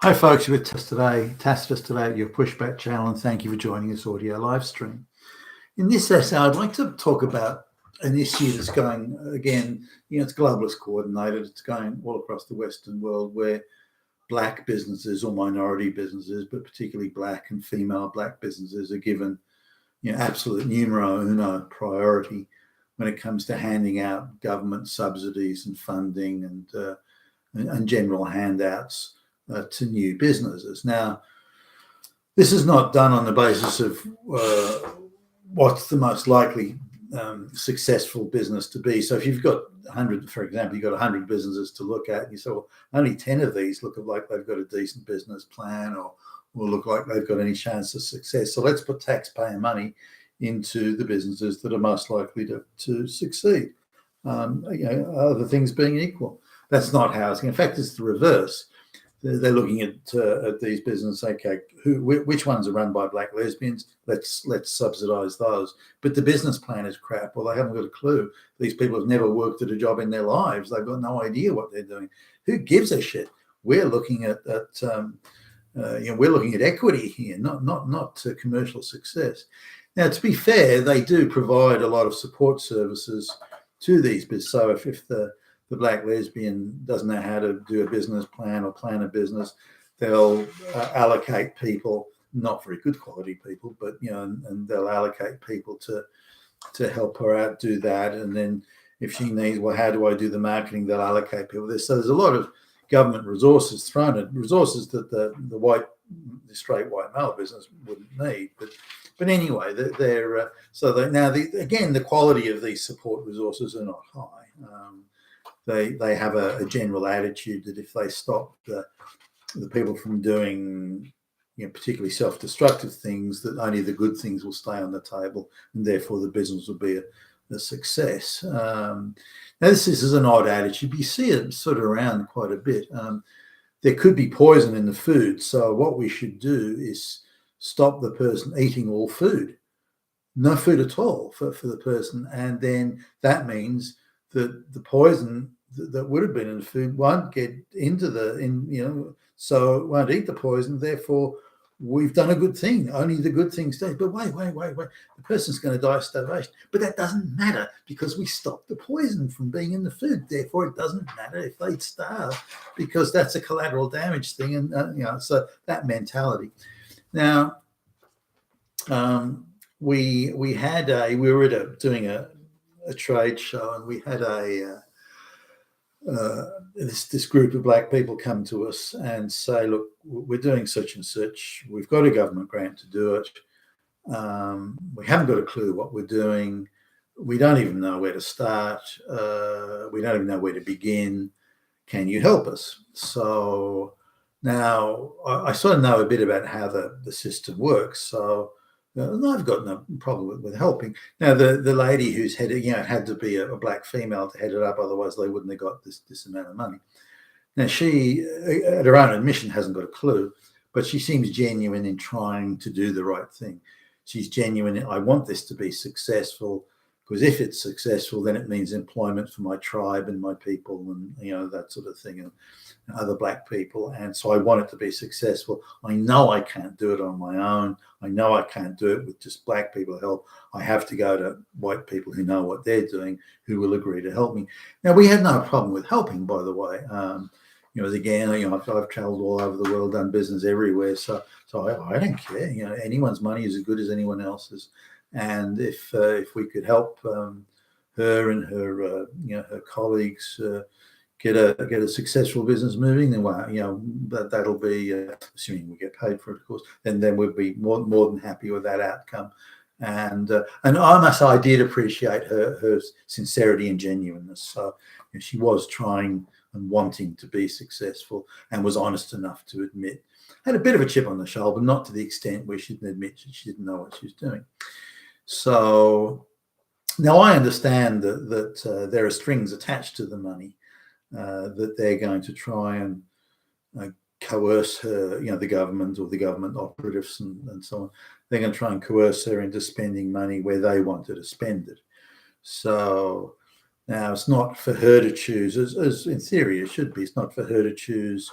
Hi folks, you're with Tacitus today at your Pushback channel, and thank you for joining this audio live stream. In this essay, I'd like to talk about an issue that's going, again, it's globalist coordinated. It's going all across the Western world where black businesses or minority businesses, but particularly black and female black businesses are given, absolute numero uno priority when it comes to handing out government subsidies and funding and general handouts to new businesses. Now, this is not done on the basis of what's the most likely successful business to be. So if you've got 100, for example, you've got 100 businesses to look at, and you say, well, only 10 of these look like they've got a decent business plan or look like they've got any chance of success. So let's put taxpayer money into the businesses that are most likely to succeed, other things being equal. That's not housing. In fact, it's the reverse. They're looking at these businesses. Okay, which ones are run by black lesbians? Let's subsidise those. But the business plan is crap. Well, they haven't got a clue. These people have never worked at a job in their lives. They've got no idea what they're doing. Who gives a shit? We're looking at we're looking at equity here, not commercial success. Now, to be fair, they do provide a lot of support services to these businesses. So if the black lesbian doesn't know how to do a business plan or plan a business, they'll allocate people, not very good quality people, but and they'll allocate people to help her out do that. And then if she needs, well, how do I do the marketing? They'll allocate people this. So there's a lot of government resources thrown at resources that the straight white male business wouldn't need. But anyway, again, the quality of these support resources are not high. They have a general attitude that if they stop the people from doing particularly self-destructive things, that only the good things will stay on the table, and therefore the business will be a success. Now this is an odd attitude, but you see it sort of around quite a bit. There could be poison in the food, so what we should do is stop the person eating all food, no food at all for the person, and then that means that the poison that would have been in the food won't get into so it won't eat the poison. Therefore, we've done a good thing. Only the good things stay. But wait. The person's going to die of starvation. But that doesn't matter because we stopped the poison from being in the food. Therefore, it doesn't matter if they starve because that's a collateral damage thing. And, so that mentality. Now, we were doing a trade show, and we had this group of black people come to us and say, look, we're doing such and such. We've got a government grant to do it. We haven't got a clue what we're doing. We don't even know where to start. We don't even know where to begin. Can you help us? So now I sort of know a bit about how the system works. So I've got no problem with helping. Now, the lady who's headed, it had to be a black female to head it up, otherwise they wouldn't have got this amount of money. Now, she, at her own admission, hasn't got a clue, but she seems genuine in trying to do the right thing. She's genuine in, I want this to be successful, because if it's successful, then it means employment for my tribe and my people and, that sort of thing, and other black people. And so I want it to be successful. I know I can't do it on my own. I know I can't do it with just black people help. I have to go to white people who know what they're doing, who will agree to help me. Now, we had no problem with helping, by the way. Again, I've traveled all over the world, done business everywhere. So I don't care. Anyone's money is as good as anyone else's. And if we could help her and her her colleagues get a successful business moving, then that'll be assuming we get paid for it, of course. Then we'd be more than happy with that outcome. And I did appreciate her sincerity and genuineness. So she was trying and wanting to be successful, and was honest enough to admit, had a bit of a chip on the shoulder, but not to the extent where she didn't admit she didn't know what she was doing. So now I understand that there are strings attached to the money, that they're going to try and coerce her, the government or the government operatives and so on. They're going to try and coerce her into spending money where they want her to spend it. So now it's not for her to choose, as in theory it should be. It's not for her to choose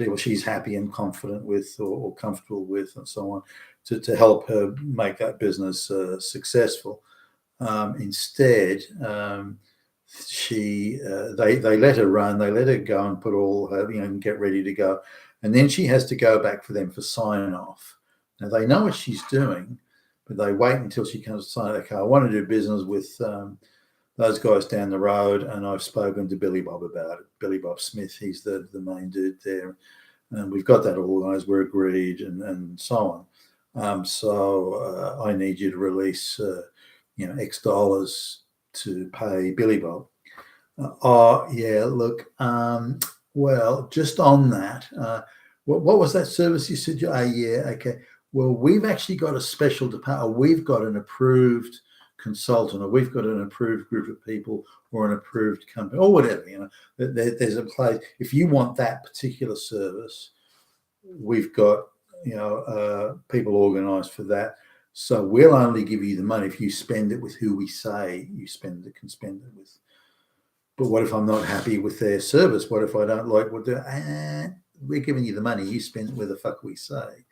people she's happy and confident with or comfortable with, and so on, to help her make that business successful. Instead, they let her run, they let her go and put all her, and get ready to go, and then she has to go back for them for sign off. Now they know what she's doing, but they wait until she comes to sign. Okay, I want to do business with those guys down the road, and I've spoken to Billy Bob about it. Billy Bob Smith, he's the main dude there, and we've got that organised. We're agreed, and so on. So I need you to release, X dollars to pay Billy Bob. Oh yeah, look. Well, just on that, what was that service you said? Yeah, okay. Well, we've actually got a special department. We've got an approved consultant, or we've got an approved group of people, or an approved company, or whatever. There's a place. If you want that particular service, we've got people organised for that. So we'll only give you the money if you spend it with who we say you can spend it with. But what if I'm not happy with their service? What if I don't like what they're? We're giving you the money. You spend it where the fuck we say.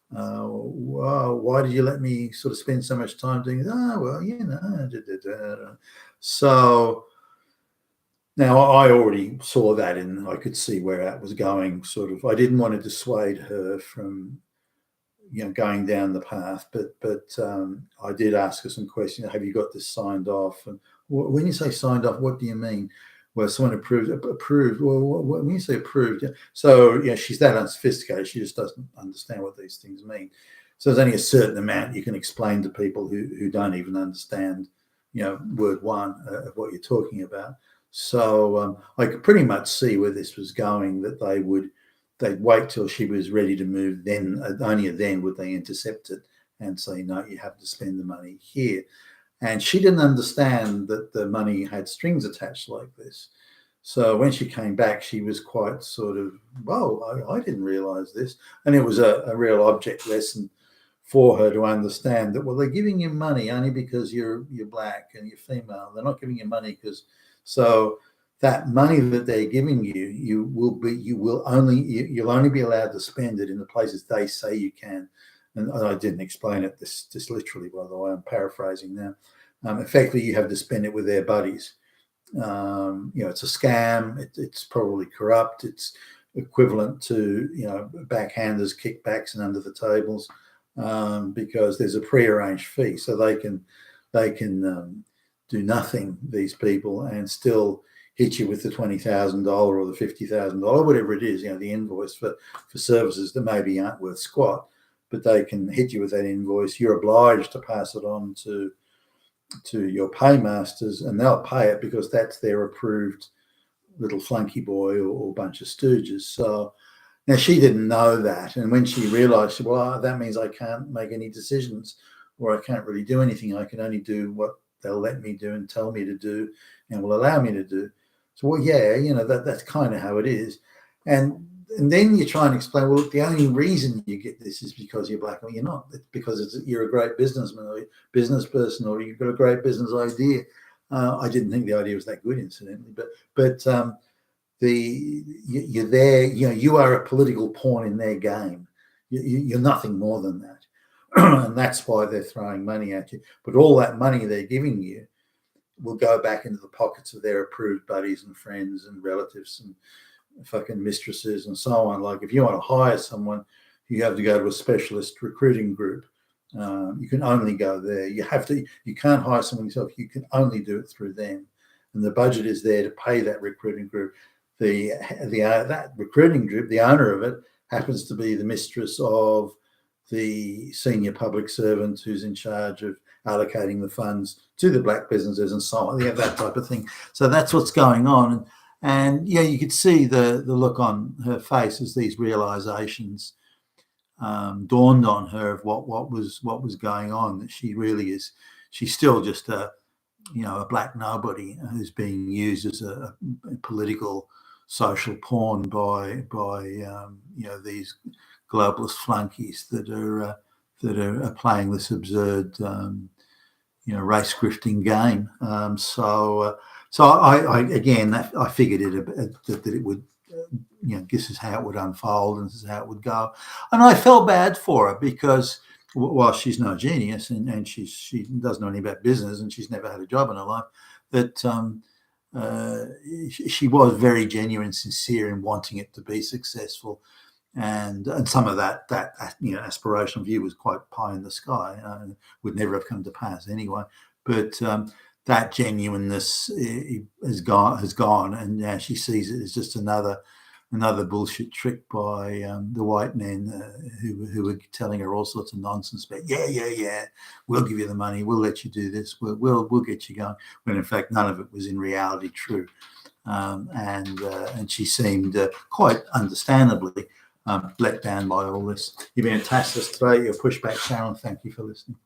Well, why did you let me sort of spend so much time doing it? So now I already saw that, and I could see where that was going. Sort of, I didn't want to dissuade her from, going down the path, but I did ask her some questions. Have you got this signed off? And when you say signed off, what do you mean? Well, someone approved. Well, when you say approved, so she's that unsophisticated. She just doesn't understand what these things mean. So there's only a certain amount you can explain to people who don't even understand, word one of what you're talking about. So I could pretty much see where this was going. That they'd wait till she was ready to move. Then only then would they intercept it and say, no, you have to spend the money here. And she didn't understand that the money had strings attached like this. So when she came back, she was quite sort of, whoa, I didn't realize this. And it was a real object lesson for her to understand that, well, they're giving you money only because you're black and you're female. They're not giving you money because, so that money that they're giving you, you'll only be allowed to spend it in the places they say you can. And I didn't explain it this literally, by the way. I'm paraphrasing now. Effectively, you have to spend it with their buddies. It's a scam. It's probably corrupt. It's equivalent to backhanders, kickbacks, and under the tables, because there's a prearranged fee, so they can do nothing. These people, and still hit you with the $20,000 or the $50,000, whatever it is. The invoice for services that maybe aren't worth squat. But they can hit you with that invoice. You're obliged to pass it on to your paymasters, and they'll pay it because that's their approved little flunky boy or bunch of stooges. So now she didn't know that, and when she realised, well, that means I can't make any decisions, or I can't really do anything. I can only do what they'll let me do and tell me to do, and will allow me to do. So, well, yeah, that's kind of how it is, and then you try and explain, well, the only reason you get this is because you're black. Well, you're not. It's because you're a great businessman or business person, or you've got a great business idea. I didn't think the idea was that good, incidentally, but you're there. You are a political pawn in their game. You're nothing more than that, and that's why they're throwing money at you. But all that money they're giving you will go back into the pockets of their approved buddies and friends and relatives and fucking mistresses and so on. Like, if you want to hire someone, you have to go to a specialist recruiting group. You can only go there. You can't hire someone yourself. You can only do it through them. And the budget is there to pay that recruiting group. That recruiting group, the owner of it, happens to be the mistress of the senior public servant who's in charge of allocating the funds to the black businesses and so on. You have that type of thing. So that's what's going on. And you could see the look on her face as these realizations dawned on her of what was going on. That she really is. She's still just a black nobody who's being used as a political social pawn by these globalist flunkies that are playing this absurd race grifting game. So I again, I figured that it would this is how it would unfold and this is how it would go. And I felt bad for her because while she's no genius and she doesn't know anything about business and she's never had a job in her life, that she was very genuine and sincere in wanting it to be successful. And some of that aspirational view was quite pie in the sky, would never have come to pass anyway. But that genuineness has gone, and now she sees it as just another bullshit trick by the white men who were telling her all sorts of nonsense about we'll give you the money, we'll let you do this, we'll get you going, when in fact none of it was in reality true. And she seemed quite understandably let down by all this. You've been fantastic today. Your pushback, Sharon. Thank you for listening.